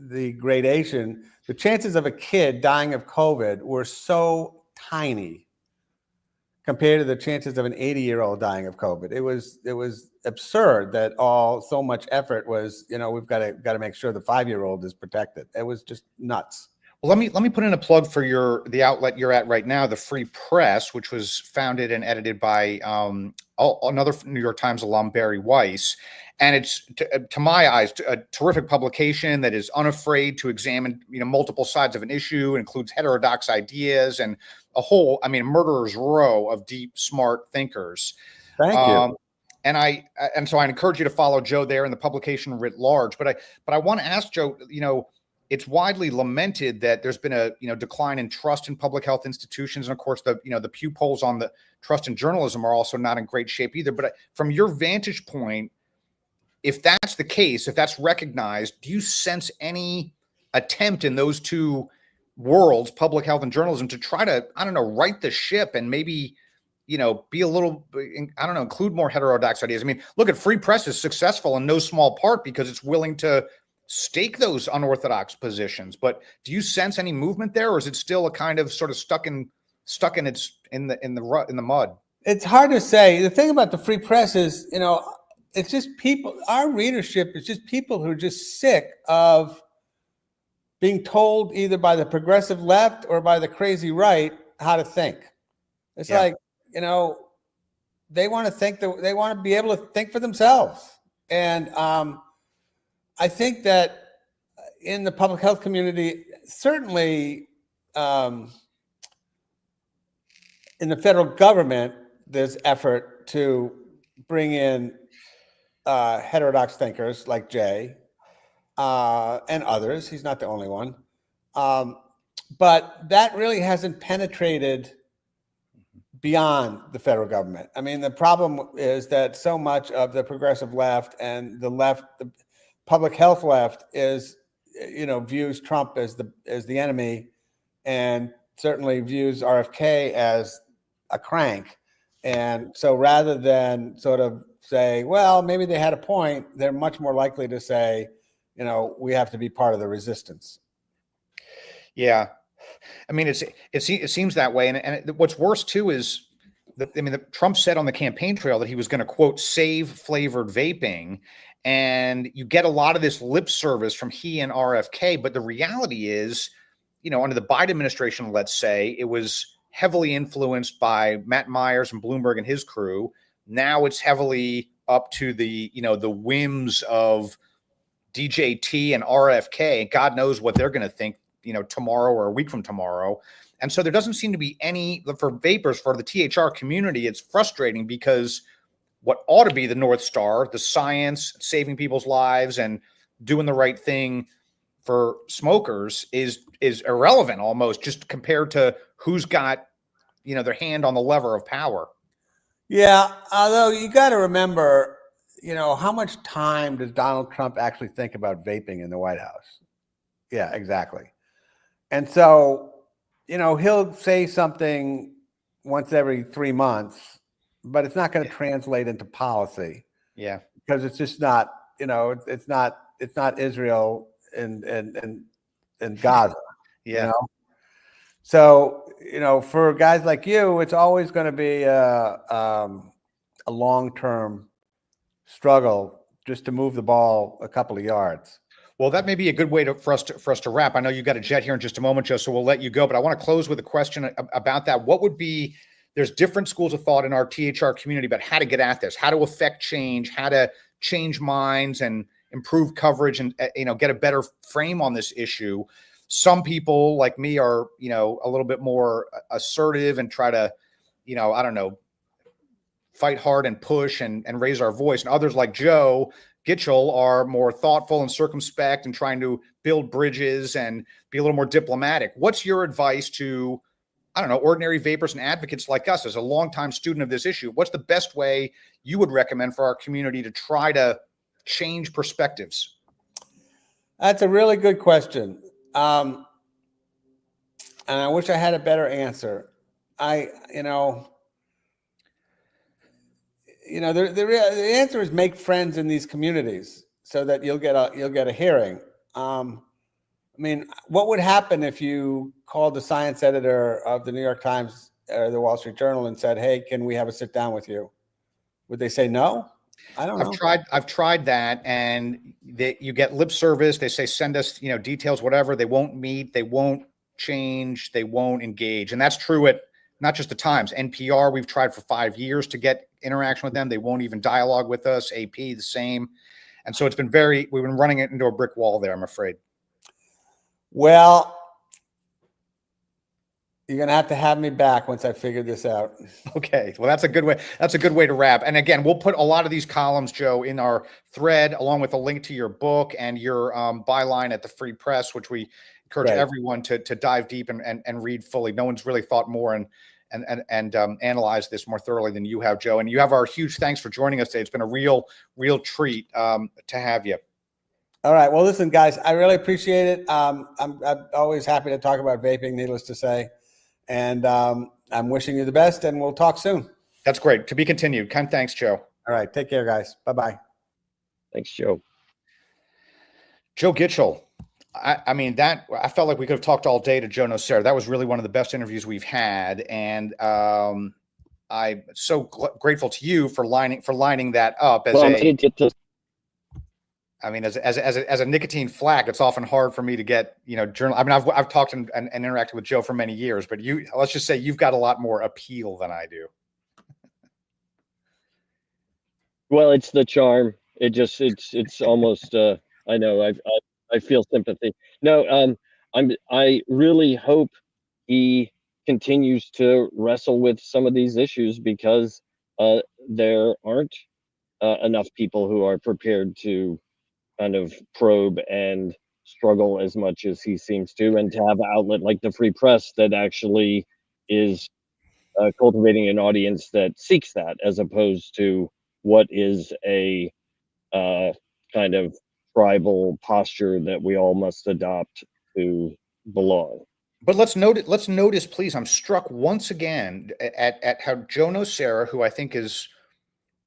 the gradation, the chances of a kid dying of COVID were so tiny compared to the chances of an 80-year-old dying of COVID. It was absurd that so much effort was, we've got to make sure the 5-year-old is protected. It was just nuts. Well, let me put in a plug for the outlet you're at right now, the Free Press, which was founded and edited by another New York Times alum, Barry Weiss, and it's to my eyes a terrific publication that is unafraid to examine multiple sides of an issue, includes heterodox ideas and a murderer's row of deep, smart thinkers. Thank you. And so I encourage you to follow Joe there and the publication writ large. But I want to ask Joe, it's widely lamented that there's been a decline in trust in public health institutions, and of course the Pew polls on the trust in journalism are also not in great shape either. But from your vantage point, if that's the case, if that's recognized, do you sense any attempt in those two worlds, public health and journalism, to try to right the ship and maybe be a little, include more heterodox ideas? I mean, look at Free Press is successful in no small part because it's willing to stake those unorthodox positions. But do you sense any movement there, or is it still a kind of sort of stuck in the mud? It's hard to say. The thing about the Free Press is, it's just people. Our readership is just people who are just sick of being told either by the progressive left or by the crazy right how to think. It's like, they want to think that they want to be able to think for themselves. And I think that in the public health community, certainly in the federal government, there's effort to bring in heterodox thinkers like Jay and others. He's not the only one. But that really hasn't penetrated beyond the federal government. I mean, the problem is that so much of the progressive left and the public health left is, views Trump as the enemy, and certainly views RFK as a crank. And so rather than sort of say, well, maybe they had a point, they're much more likely to say, we have to be part of the resistance. Yeah. I mean, it seems that way. And what's worse too is Trump said on the campaign trail that he was going to, quote, save flavored vaping. And you get a lot of this lip service from he and RFK. But the reality is, under the Biden administration, let's say, it was heavily influenced by Matt Myers and Bloomberg and his crew. Now it's heavily up to the whims of DJT and RFK. God knows what they're going to think, tomorrow or a week from tomorrow. And so there doesn't seem to be any, for vapors, for the THR community, it's frustrating because what ought to be the North Star, the science, saving people's lives and doing the right thing for smokers is irrelevant almost, just compared to who's got, their hand on the lever of power. Yeah. Although you got to remember, how much time does Donald Trump actually think about vaping in the White House? Yeah, exactly. And so, he'll say something once every 3 months, but it's not going to translate into policy. Yeah. Because it's just not, it's not Israel and Gaza. Yeah. So, for guys like you, it's always going to be a long-term struggle just to move the ball a couple of yards. Well, that may be a good way for us to wrap. I know you've got a jet here in just a moment, Joe, so we'll let you go. But I want to close with a question about that. What would be, there's different schools of thought in our THR community about how to get at this, how to affect change, how to change minds and improve coverage and, get a better frame on this issue. Some people like me are, a little bit more assertive and try to, fight hard and push and raise our voice. And others like Joe Gitchell are more thoughtful and circumspect and trying to build bridges and be a little more diplomatic. What's your advice to, ordinary vapors and advocates like us as a longtime student of this issue? What's the best way you would recommend for our community to try to change perspectives? That's a really good question. And I wish I had a better answer. The answer is make friends in these communities so that you'll get a hearing. mean, what would happen if you called the science editor of the New York Times or the Wall Street Journal and said, "Hey, can we have a sit down with you?" Would they say no? I don't know. I've tried that, and you get lip service. They say, send us, details, whatever. They won't meet. They won't change. They won't engage. And that's true at not just the Times. NPR, we've tried for 5 years to get interaction with them. They won't even dialogue with us. AP, the same. And so we've been running it into a brick wall there, I'm afraid. Well, you're going to have me back once I figure this out. Okay. Well, that's a good way. That's a good way to wrap. And again, we'll put a lot of these columns, Joe, in our thread, along with a link to your book and your byline at the Free Press, which we encourage everyone to dive deep and read fully. No one's really thought more and analyzed this more thoroughly than you have, Joe. And you have our huge thanks for joining us today. It's been a real treat to have you. All right. Well, listen, guys, I really appreciate it. I'm always happy to talk about vaping, needless to say. And I'm wishing you the best, and we'll talk soon. That's great. To be continued. Kind thanks, Joe. All right. Take care, guys. Bye-bye. Thanks, Joe. Joe Gitchell. I mean, I felt like we could have talked all day to Joe Nocera. That was really one of the best interviews we've had. And I'm so grateful to you for lining that up as as a nicotine flack. It's often hard for me to get, journal. I mean, I've talked and interacted with Joe for many years, but let's just say you've got a lot more appeal than I do. Well, it's the charm. It's almost, I know I feel sympathy. No, I really hope he continues to wrestle with some of these issues, because there aren't enough people who are prepared to kind of probe and struggle as much as he seems to, and to have an outlet like the Free Press that actually is cultivating an audience that seeks that, as opposed to what is a kind of tribal posture that we all must adopt to belong. But let's notice, please, I'm struck once again at how Joe Nocera, who I think is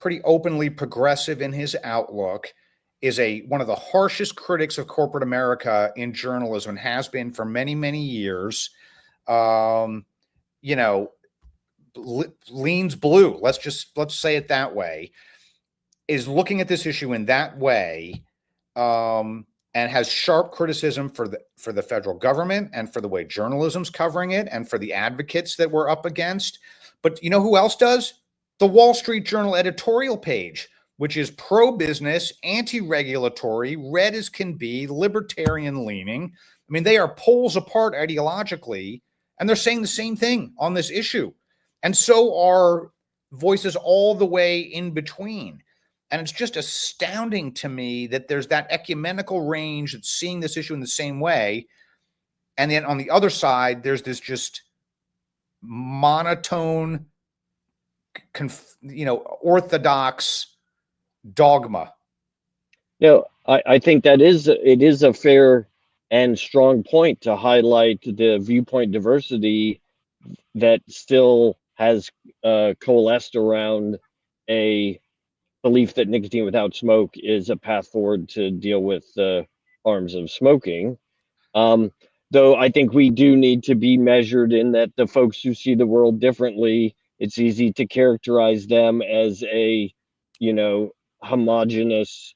pretty openly progressive in his outlook, is one of the harshest critics of corporate America in journalism, and has been for many, many years. Leans blue. Let's say it that way. Is looking at this issue in that way, and has sharp criticism for the federal government and for the way journalism's covering it and for the advocates that we're up against. But you know who else does? The Wall Street Journal editorial page, which is pro-business, anti-regulatory, red as can be, libertarian-leaning. I mean, they are poles apart ideologically, and they're saying the same thing on this issue. And so are voices all the way in between. And it's just astounding to me that there's that ecumenical range that's seeing this issue in the same way. And then on the other side, there's this just monotone, orthodox dogma. No, I think it is a fair and strong point to highlight the viewpoint diversity that still has coalesced around a belief that nicotine without smoke is a path forward to deal with the harms of smoking. Though I think we do need to be measured in that the folks who see the world differently, it's easy to characterize them as a, homogenous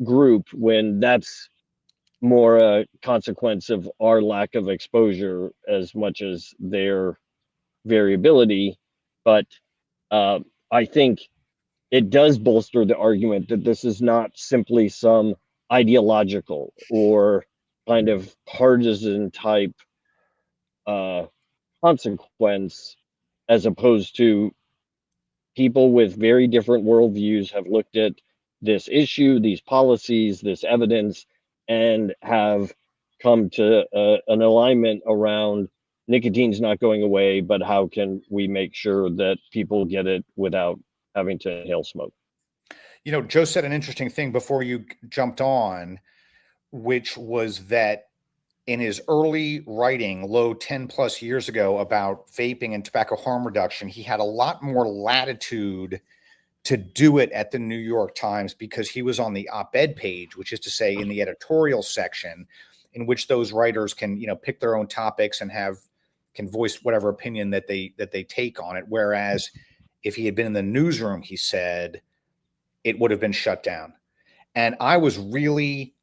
group, when that's more a consequence of our lack of exposure as much as their variability. But I think it does bolster the argument that this is not simply some ideological or kind of partisan type consequence, as opposed to people with very different worldviews have looked at this issue, these policies, this evidence, and have come to an alignment around nicotine's not going away, but how can we make sure that people get it without having to inhale smoke? Joe said an interesting thing before you jumped on, which was that in his early writing, 10 plus years ago, about vaping and tobacco harm reduction, he had a lot more latitude to do it at the New York Times because he was on the op-ed page, which is to say in the editorial section. in which those writers can, pick their own topics and can voice whatever opinion that they take on it. Whereas if he had been in the newsroom, he said, it would have been shut down. And I was really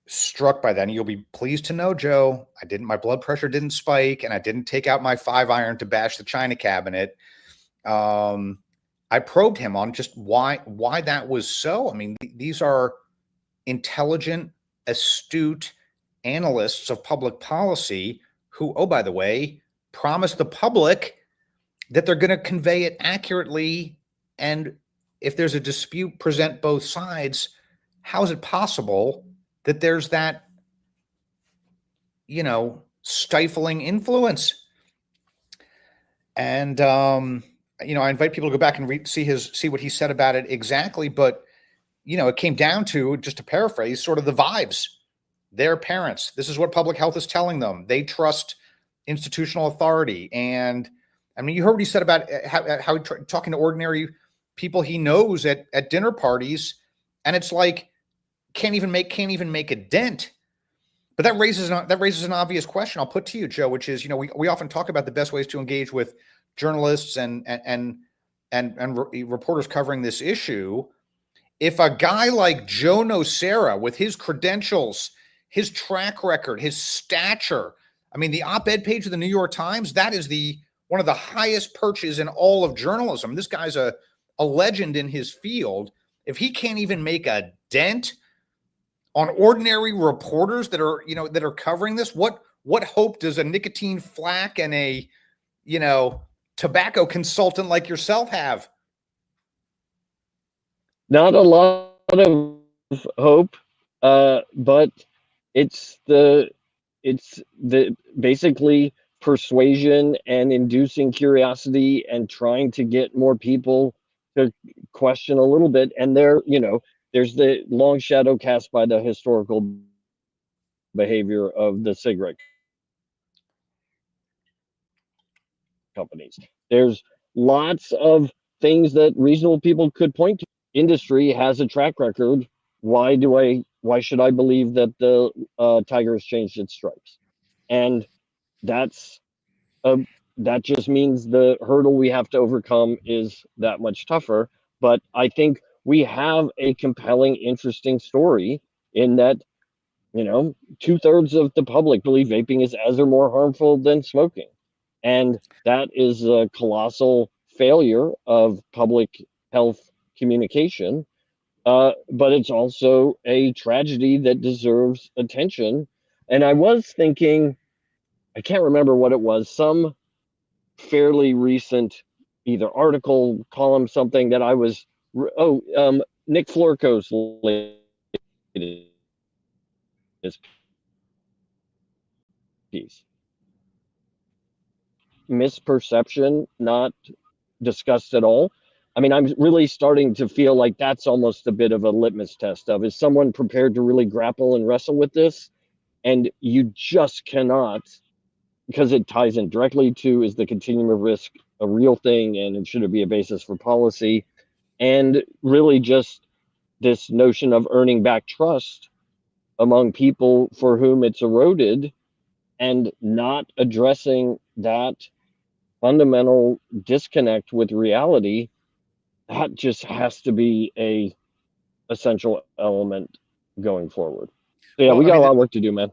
struck by that. And you'll be pleased to know, Joe, my blood pressure didn't spike, and I didn't take out my 5-iron to bash the china cabinet. I probed him on just why that was so. I mean, these are intelligent, astute analysts of public policy who, oh, by the way, promise the public that they're going to convey it accurately. And if there's a dispute, present both sides. How is it possible that there's that, stifling influence? And, I invite people to go back and see what he said about it exactly. But, it came down to, just to paraphrase, sort of the vibes. Their parents, this is what public health is telling them. They trust institutional authority. And I mean, you heard what he said about how talking to ordinary people he knows at dinner parties, and it's like, can't even make a dent. But that raises an obvious question I'll put to you, Joe, which is, we often talk about the best ways to engage with journalists and reporters covering this issue. If a guy like Joe Nocera, with his credentials, his track record, his stature, I mean, the op-ed page of the New York Times, that is one of the highest perches in all of journalism. This guy's a legend in his field. If he can't even make a dent on ordinary reporters that are covering this, what hope does a nicotine flack and a, tobacco consultant like yourself have? Not a lot of hope, but it's the basically persuasion and inducing curiosity and trying to get more people to question a little bit. And there's the long shadow cast by the historical behavior of the cigarette companies. There's lots of things that reasonable people could point to. Industry has a track record. Why should I believe that the tiger has changed its stripes? And that just means the hurdle we have to overcome is that much tougher. But I think we have a compelling, interesting story in that, 2/3 of the public believe vaping is as or more harmful than smoking. And that is a colossal failure of public health communication. But it's also a tragedy that deserves attention. And I was thinking, I can't remember what it was, some fairly recent either article, column, something that I was, Nick Florco's latest piece. Misperception, not discussed at all. I mean, I'm really starting to feel like that's almost a bit of a litmus test of, is someone prepared to really grapple and wrestle with this? And you just cannot, because it ties in directly to, is the continuum of risk a real thing, and should it be a basis for policy? And really just this notion of earning back trust among people for whom it's eroded, and not addressing that fundamental disconnect with reality. That just has to be a essential element going forward. So yeah, we got a lot of work to do, man.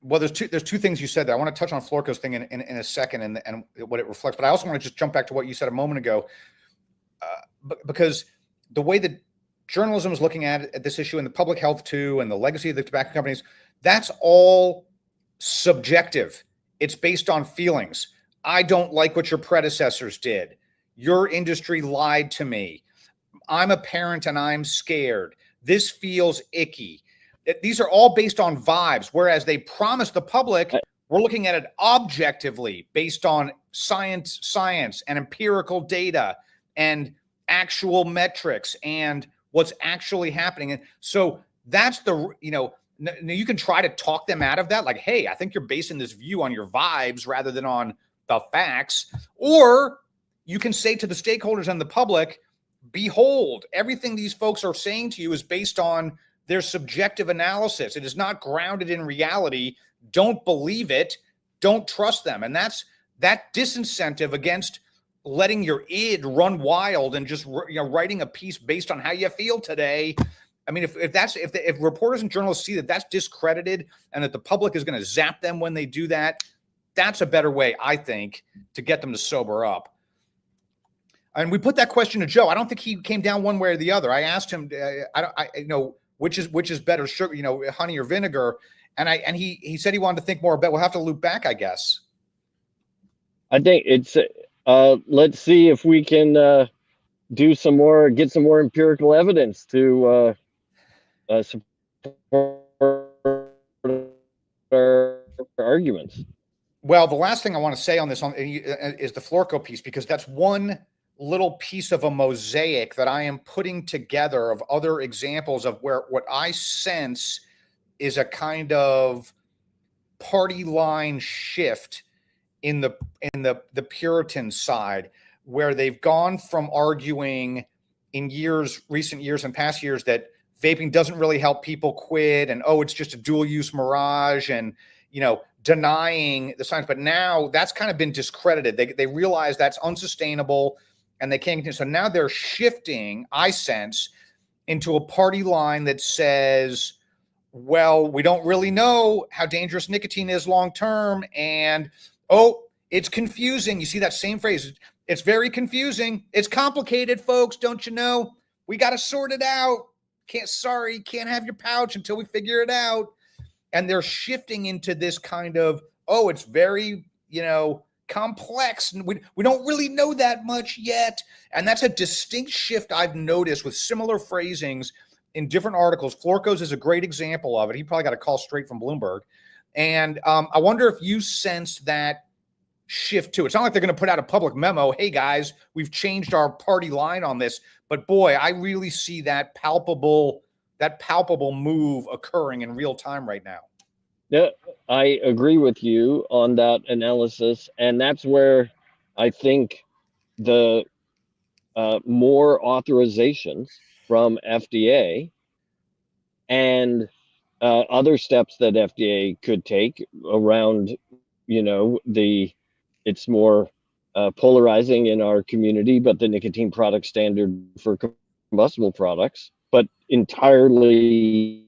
Well, there's two things you said there. I want to touch on Florco's thing in a second and what it reflects, but I also want to just jump back to what you said a moment ago, because the way that journalism is looking at this issue, and the public health too, and the legacy of the tobacco companies, that's all subjective. It's based on feelings. I don't like what your predecessors did. Your industry lied to me. I'm a parent and I'm scared. This feels icky. These are all based on vibes, whereas they promise the public, we're looking at it objectively based on science and empirical data and actual metrics and what's actually happening. And so that's you can try to talk them out of that. Like, hey, I think you're basing this view on your vibes rather than on the facts. Or you can say to the stakeholders and the public, behold, everything these folks are saying to you is based on They're subjective analysis. It is not grounded in reality. Don't believe it. Don't trust them. And that's that disincentive against letting your id run wild and just writing a piece based on how you feel today. I mean, if reporters and journalists see that that's discredited and that the public is going to zap them when they do that, that's a better way, I think, to get them to sober up. And we put that question to Joe. I don't think he came down one way or the other. I asked him, which is better, sugar, honey or vinegar, and he said he wanted to think more about. We'll have to loop back, I guess. I think it's let's see if we can get some more empirical evidence to support our arguments. Well, the last thing I want to say on this is the Florco piece, because that's one little piece of a mosaic that I am putting together of other examples of where what I sense is a kind of party line shift in the Puritan side, where they've gone from arguing in recent years and past years that vaping doesn't really help people quit, and it's just a dual use mirage, and denying the science. But now that's kind of been discredited. They realize that's unsustainable and they can't continue. So now they're shifting, I sense, into a party line that says, well, we don't really know how dangerous nicotine is long term, and it's confusing. You see that same phrase. It's very confusing. It's complicated, folks. Don't you know? We got to sort it out. Can't have your pouch until we figure it out. And they're shifting into this kind of, it's very, complex. And we don't really know that much yet. And that's a distinct shift I've noticed with similar phrasings in different articles. Florco's is a great example of it. He probably got a call straight from Bloomberg. And I wonder if you sense that shift too. It's not like they're going to put out a public memo, hey guys, we've changed our party line on this. But boy, I really see that palpable move occurring in real time right now. Yeah, I agree with you on that analysis. And that's where I think the more authorizations from FDA and other steps that FDA could take around, it's more polarizing in our community, but the nicotine product standard for combustible products, but entirely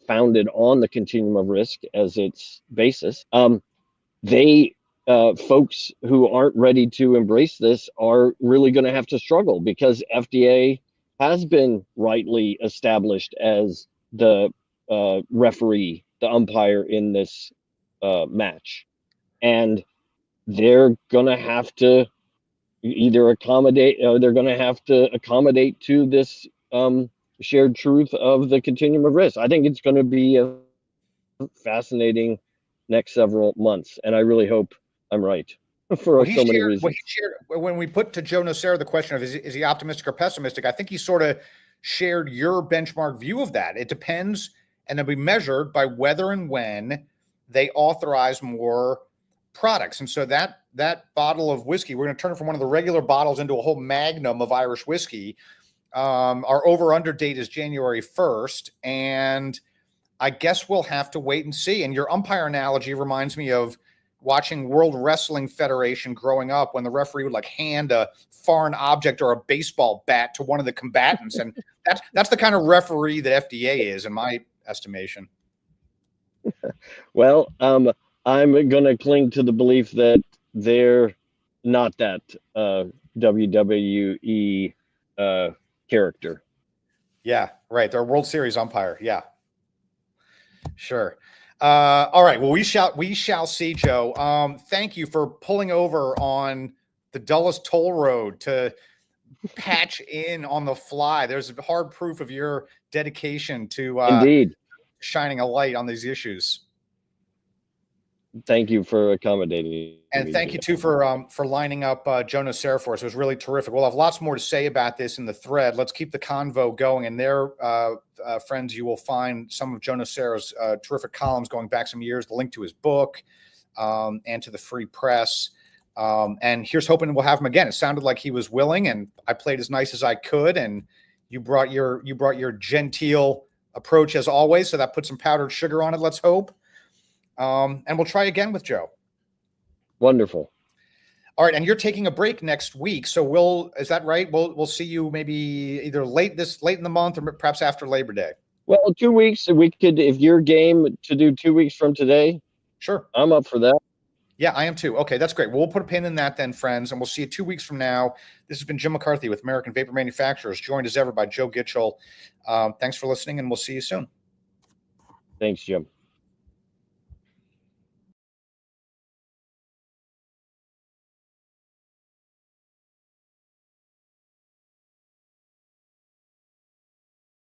founded on the continuum of risk as its basis. Folks who aren't ready to embrace this are really going to have to struggle, because FDA has been rightly established as the referee, the umpire in this match. And they're going to have to either accommodate to this shared truth of the continuum of risk. I think it's going to be a fascinating next several months, and I really hope I'm right for so many reasons. When we put to Joe Nocera the question of is he optimistic or pessimistic, I think he sort of shared your benchmark view of that. It depends, and it'll be measured by whether and when they authorize more products. And so that bottle of whiskey, we're going to turn it from one of the regular bottles into a whole magnum of Irish whiskey. Our over-under date is January 1st, and I guess we'll have to wait and see. And your umpire analogy reminds me of watching World Wrestling Federation growing up, when the referee would hand a foreign object or a baseball bat to one of the combatants. And that's the kind of referee that FDA is, in my estimation. Well, I'm going to cling to the belief that they're not that WWE character. Yeah, right. They're a World Series umpire. Yeah, sure. All right. Well, we shall see, Joe. Thank you for pulling over on the Dulles Toll Road to patch in on the fly. There's hard proof of your dedication to indeed shining a light on these issues. Thank you for accommodating. And thank you too for lining up Joe Nocera for us. It was really terrific. We'll have lots more to say about this in the thread. Let's keep the convo going. And there, friends, you will find some of Joe Nocera's terrific columns going back some years, the link to his book and to the free press. And here's hoping we'll have him again. It sounded like he was willing, and I played as nice as I could. And You brought your genteel approach as always, so that put some powdered sugar on it. Let's hope. And we'll try again with Joe. Wonderful. All right, and you're taking a break next week, so is that right? We'll see you maybe either late in the month or perhaps after Labor Day. Well, 2 weeks. We could, if you're game to do 2 weeks from today. Sure, I'm up for that. Yeah, I am too. Okay, that's great. Well, we'll put a pin in that then, friends, and we'll see you 2 weeks from now. This has been Jim McCarthy with American Vapor Manufacturers, joined as ever by Joe Gitchell. Thanks for listening, and we'll see you soon. Thanks, Jim.